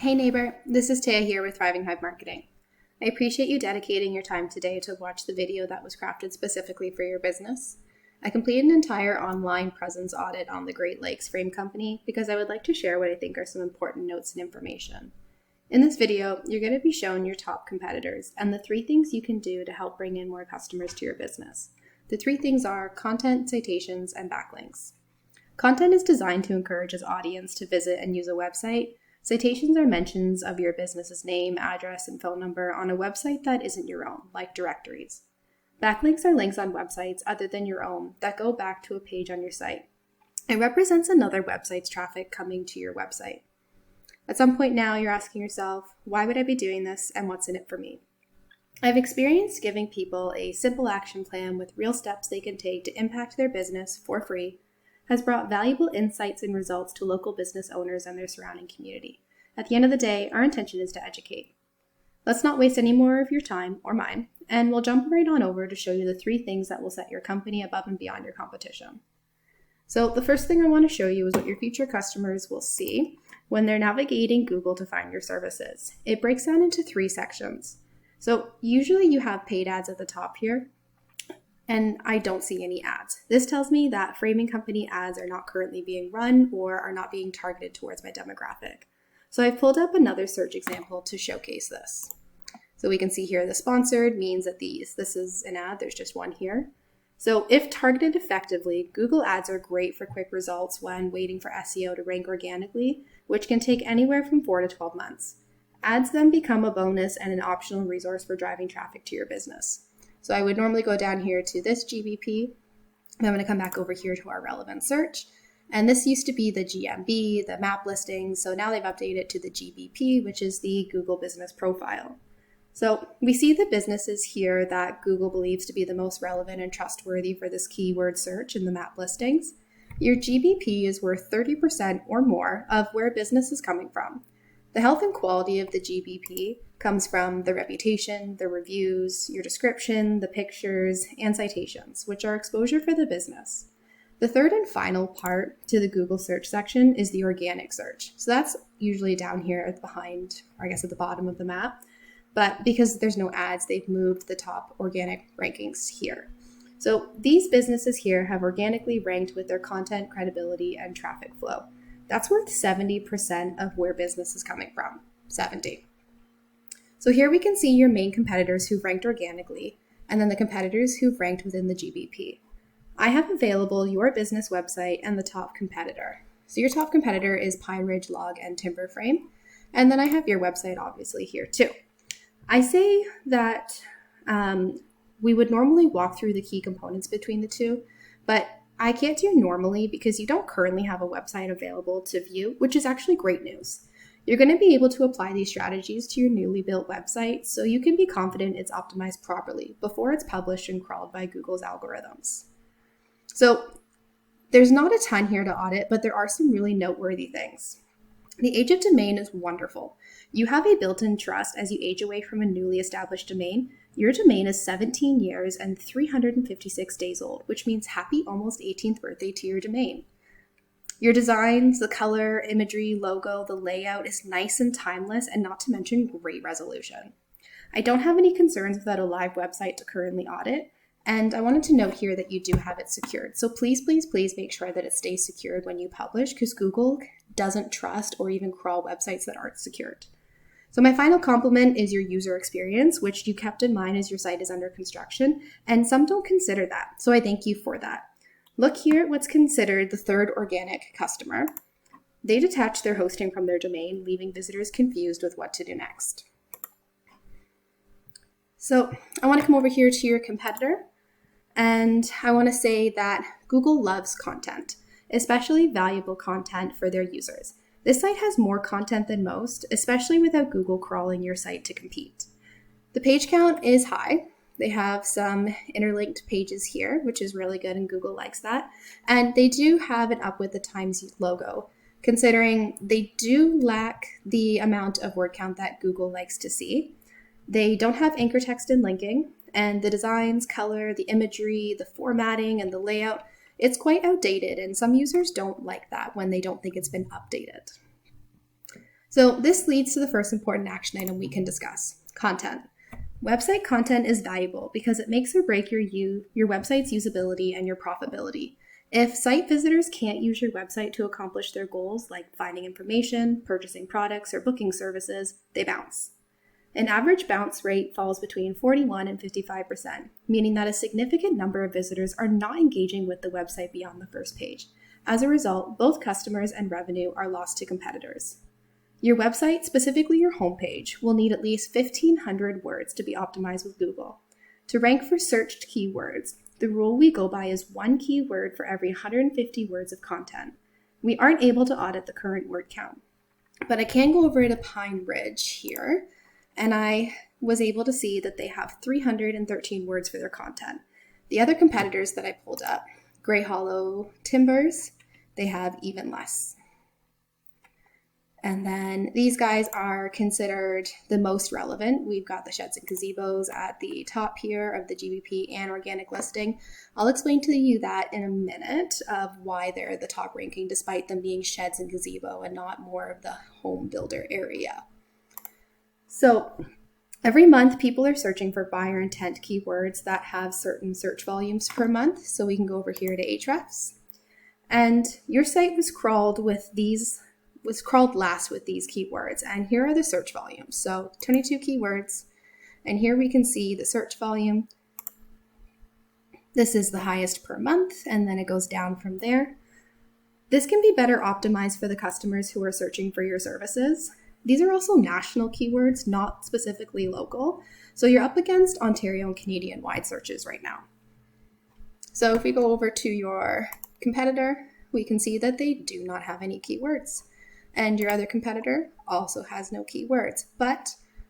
Hey neighbor, this is Taya here with ThrivingHive Marketing. I appreciate you dedicating your time today to watch the video that was crafted specifically for your business. I completed an entire online presence audit on the Great Lakes Frame Company because I would like to share what I think are some important notes and information. In this video, you're going to be shown your top competitors and the 3 things you can do to help bring in more customers to your business. The 3 things are content, citations, and backlinks. Content is designed to encourage its audience to visit and use a website. Citations are mentions of your business's name, address, and phone number on a website that isn't your own, like directories. Backlinks are links on websites other than your own that go back to a page on your site. It represents another website's traffic coming to your website. At some point now, you're asking yourself, why would I be doing this and what's in it for me? I've experienced giving people a simple action plan with real steps they can take to impact their business for free has brought valuable insights and results to local business owners and their surrounding community. At the end of the day, our intention is to educate. Let's not waste any more of your time or mine, and we'll jump right on over to show you the 3 things that will set your company above and beyond your competition. So the first thing I want to show you is what your future customers will see when they're navigating Google to find your services. It breaks down into 3 sections. So usually you have paid ads at the top here, and I don't see any ads. This tells me that framing company ads are not currently being run or are not being targeted towards my demographic. So I've pulled up another search example to showcase this. So we can see here the sponsored means that this is an ad, there's just one here. So if targeted effectively, Google ads are great for quick results when waiting for SEO to rank organically, which can take anywhere from 4 to 12 months. Ads then become a bonus and an optional resource for driving traffic to your business. So I would normally go down here to this GBP. I'm going to come back over here to our relevant search. And this used to be the GMB, the map listing. So now they've updated it to the GBP, which is the Google Business Profile. So we see the businesses here that Google believes to be the most relevant and trustworthy for this keyword search in the map listings. Your GBP is worth 30% or more of where business is coming from. The health and quality of the GBP comes from the reputation, the reviews, your description, the pictures, and citations, which are exposure for the business. The third and final part to the Google search section is the organic search. So that's usually down here behind, or I guess at the bottom of the map. But because there's no ads, they've moved the top organic rankings here. So these businesses here have organically ranked with their content, credibility, and traffic flow. That's worth 70% of where business is coming from, 70. So here we can see your main competitors who've ranked organically, and then the competitors who've ranked within the GBP. I have available your business website and the top competitor. So your top competitor is Pine Ridge Log and Timber Frame, and then I have your website obviously here too. I say that we would normally walk through the key components between the two, but I can't do normally because you don't currently have a website available to view, which is actually great news. You're going to be able to apply these strategies to your newly built website so you can be confident it's optimized properly before it's published and crawled by Google's algorithms. So there's not a ton here to audit, but there are some really noteworthy things. The age of domain is wonderful. You have a built-in trust as you age away from a newly established domain. Your domain is 17 years and 356 days old, which means happy almost 18th birthday to your domain. Your designs, the color, imagery, logo, the layout is nice and timeless, and not to mention great resolution. I don't have any concerns without a live website to currently audit, and I wanted to note here that you do have it secured. So please, please, please make sure that it stays secured when you publish, because Google doesn't trust or even crawl websites that aren't secured. So my final compliment is your user experience, which you kept in mind as your site is under construction, and some don't consider that. So I thank you for that. Look here at what's considered the third organic customer. They detach their hosting from their domain, leaving visitors confused with what to do next. So I want to come over here to your competitor, and I want to say that Google loves content, especially valuable content for their users. This site has more content than most, especially without Google crawling your site to compete. The page count is high. They have some interlinked pages here, which is really good, and Google likes that. And they do have an Up with the Times logo, considering they do lack the amount of word count that Google likes to see. They don't have anchor text and linking, and the designs, color, the imagery, the formatting, and the layout, it's quite outdated, and some users don't like that when they don't think it's been updated. So this leads to the first important action item we can discuss: content. Website content is valuable because it makes or breaks your website's usability and your profitability. If site visitors can't use your website to accomplish their goals, like finding information, purchasing products, or booking services, they bounce. An average bounce rate falls between 41 and 55%, meaning that a significant number of visitors are not engaging with the website beyond the first page. As a result, both customers and revenue are lost to competitors. Your website, specifically your homepage, will need at least 1,500 words to be optimized with Google. To rank for searched keywords, the rule we go by is 1 keyword for every 150 words of content. We aren't able to audit the current word count, but I can go over to Pine Ridge here, and I was able to see that they have 313 words for their content. The other competitors that I pulled up, Grey Hollow Timbers, they have even less. And then these guys are considered the most relevant. We've got the sheds and gazebos at the top here of the GBP and organic listing. I'll explain to you that in a minute of why they're the top ranking, despite them being sheds and gazebo and not more of the home builder area. So every month, people are searching for buyer intent keywords that have certain search volumes per month. So we can go over here to Ahrefs. And your site was crawled last with these keywords. And here are the search volumes. So 22 keywords. And here we can see the search volume. This is the highest per month, and then it goes down from there. This can be better optimized for the customers who are searching for your services. These are also national keywords, not specifically local. So you're up against Ontario and Canadian-wide searches right now. So if we go over to your competitor, we can see that they do not have any keywords. And your other competitor also has no keywords. But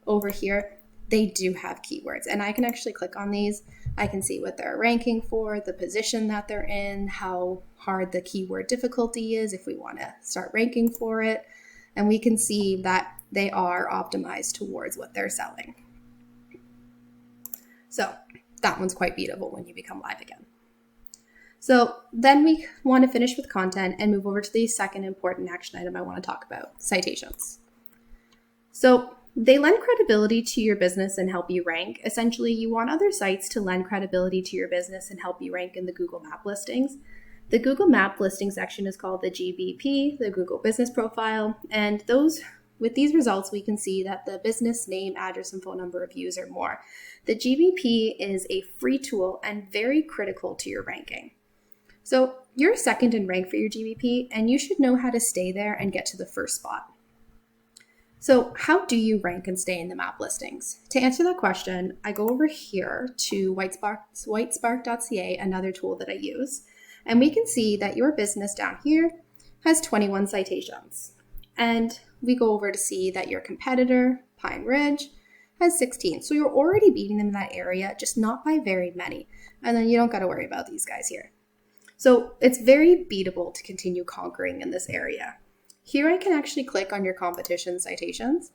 over here, they do have keywords. And I can actually click on these. I can see what they're ranking for, the position that they're in, how hard the keyword difficulty is if we want to start ranking for it. And we can see that they are optimized towards what they're selling. So that one's quite beatable when you become live again. So then we want to finish with content and move over to the second important action item I want to talk about: citations. So they lend credibility to your business and help you rank. Essentially, you want other sites to lend credibility to your business and help you rank in the Google Map listings. The Google Map listing section is called the GBP, the Google Business Profile, and with these results, we can see that the business name, address, and phone number of user more. The GBP is a free tool and very critical to your ranking. So you're second in rank for your GBP, and you should know how to stay there and get to the first spot. So how do you rank and stay in the map listings? To answer that question, I go over here to whitespark.ca, another tool that I use, and we can see that your business down here has 21 citations. And we go over to see that your competitor, Pine Ridge, has 16. So you're already beating them in that area, just not by very many. And then you don't got to worry about these guys here. So it's very beatable to continue conquering in this area. Here I can actually click on your competition citations,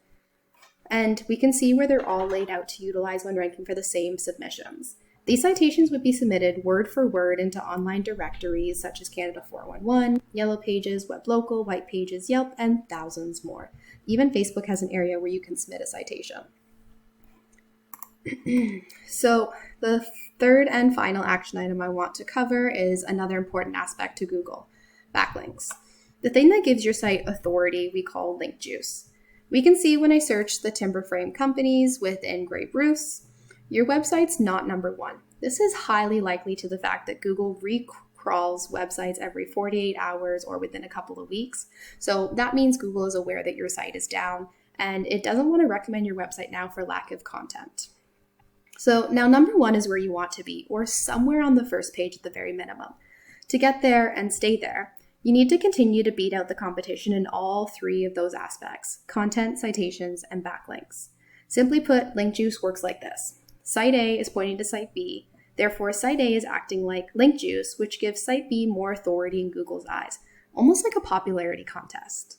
and we can see where they're all laid out to utilize when ranking for the same submissions. These citations would be submitted word for word into online directories such as Canada 411, Yellow Pages, Web Local, White Pages, Yelp, and thousands more. Even Facebook has an area where you can submit a citation. So the third and final action item I want to cover is another important aspect to Google: backlinks. The thing that gives your site authority we call link juice. We can see when I search the timber frame companies within Grey Bruce, your website's not number one. This is highly likely to the fact that Google recrawls websites every 48 hours or within a couple of weeks. So that means Google is aware that your site is down, and it doesn't want to recommend your website now for lack of content. So now number one is where you want to be, or somewhere on the first page at the very minimum. To get there and stay there, you need to continue to beat out the competition in all three of those aspects: content, citations, and backlinks. Simply put, link juice works like this. Site A is pointing to Site B, therefore Site A is acting like link juice, which gives Site B more authority in Google's eyes, almost like a popularity contest.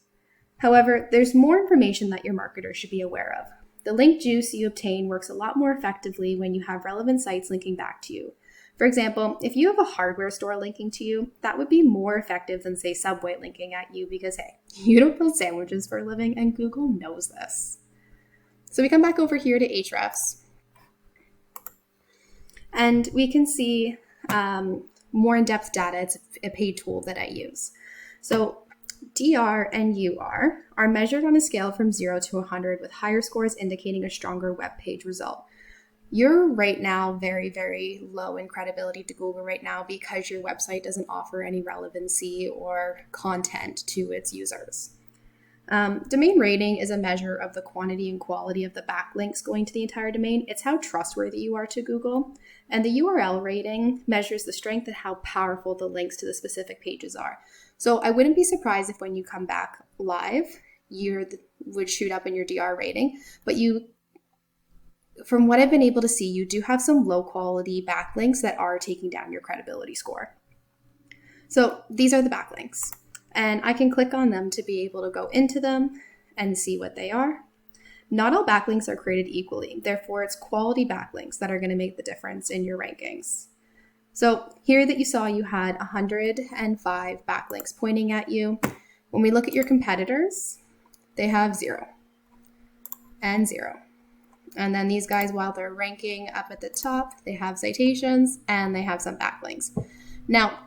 However, there's more information that your marketer should be aware of. The link juice you obtain works a lot more effectively when you have relevant sites linking back to you. For example, if you have a hardware store linking to you, that would be more effective than, say, Subway linking at you because, hey, you don't build sandwiches for a living and Google knows this. So we come back over here to Ahrefs and we can see more in-depth data. It's a paid tool that I use. So DR and UR are measured on a scale from 0 to 100 with higher scores indicating a stronger web page result. You're right now very, very low in credibility to Google right now because your website doesn't offer any relevancy or content to its users. Domain rating is a measure of the quantity and quality of the backlinks going to the entire domain. It's how trustworthy you are to Google. And the URL rating measures the strength and how powerful the links to the specific pages are. So I wouldn't be surprised if when you come back live, you would shoot up in your DR rating, but from what I've been able to see, you do have some low quality backlinks that are taking down your credibility score. So these are the backlinks, and I can click on them to be able to go into them and see what they are. Not all backlinks are created equally. Therefore, it's quality backlinks that are going to make the difference in your rankings. So here that you saw, you had 105 backlinks pointing at you. When we look at your competitors, they have 0 and 0. And then these guys, while they're ranking up at the top, they have citations and they have some backlinks. Now,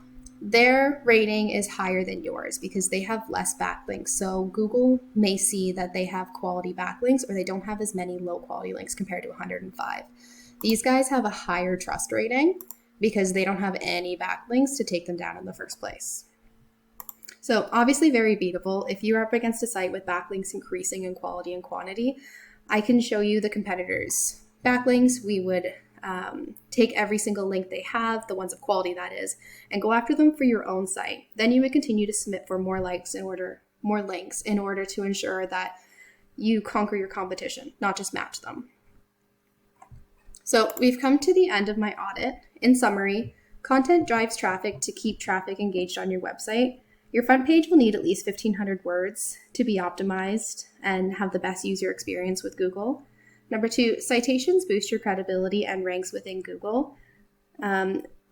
their rating is higher than yours because they have less backlinks. So Google may see that they have quality backlinks or they don't have as many low quality links compared to 105. These guys have a higher trust rating because they don't have any backlinks to take them down in the first place. So obviously very beatable. If you're up against a site with backlinks increasing in quality and quantity, I can show you the competitors' backlinks. We would take every single link they have, the ones of quality that is, and go after them for your own site. Then you would continue to submit for more links in order to ensure that you conquer your competition, not just match them. So we've come to the end of my audit. In summary, content drives traffic to keep traffic engaged on your website. Your front page will need at least 1,500 words to be optimized and have the best user experience with Google. Number 2, citations boost your credibility and ranks within Google.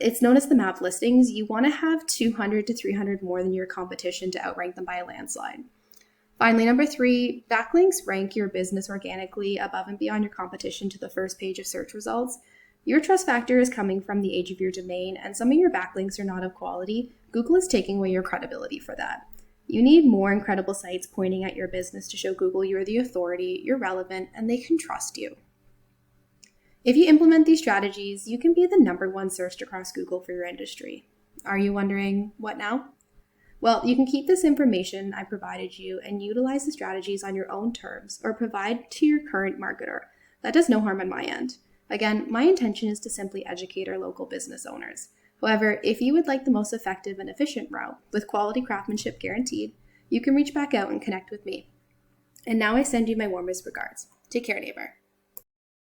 It's known as the map listings. You want to have 200 to 300 more than your competition to outrank them by a landslide. Finally, number 3, backlinks rank your business organically above and beyond your competition to the first page of search results. Your trust factor is coming from the age of your domain, and some of your backlinks are not of quality. Google is taking away your credibility for that. You need more incredible sites pointing at your business to show Google you're the authority, you're relevant, and they can trust you. If you implement these strategies, you can be the #1 searched across Google for your industry. Are you wondering, what now? Well, you can keep this information I provided you and utilize the strategies on your own terms or provide to your current marketer. That does no harm on my end. Again, my intention is to simply educate our local business owners. However, if you would like the most effective and efficient route with quality craftsmanship guaranteed, you can reach back out and connect with me. And now I send you my warmest regards. Take care, neighbor.